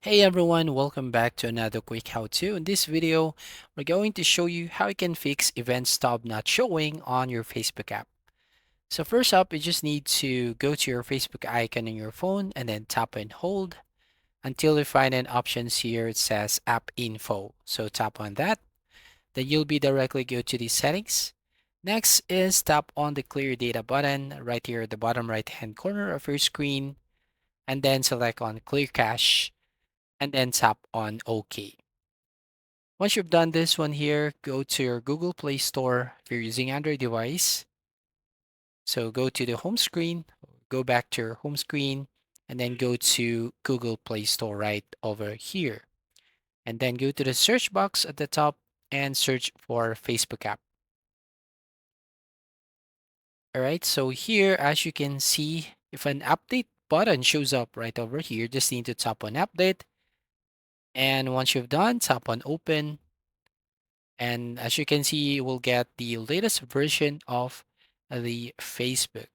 Hey everyone, welcome back to another quick how-to. In this video, we're going to show you how you can fix event stub not showing on your Facebook app. So first up, you just need to go to your Facebook icon on your phone and then tap and hold until you find an options here. It says app info. So tap on that. Then you'll be directly go to the settings. Next is tap on the clear data button right here at the bottom right hand corner of your screen and then select on clear cache and then tap on OK. Once you've done this one here, go to your Google Play Store if you're using Android device. So go to the home screen, go back to your home screen, and then go to Google Play Store right over here. And then go to the search box at the top and search for Facebook app. All right, so here, as you can see, if an update button shows up right over here, just need to tap on update. And once you've done, tap on open. And as you can see, you will get the latest version of the Facebook.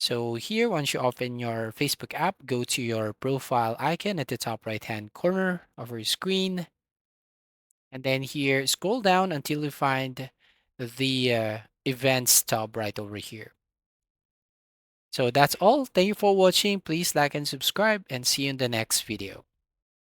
So here, once you open your Facebook app, go to your profile icon at the top right-hand corner of your screen. And then here, scroll down until you find the events tab right over here. So that's all. Thank you for watching. Please like and subscribe and see you in the next video.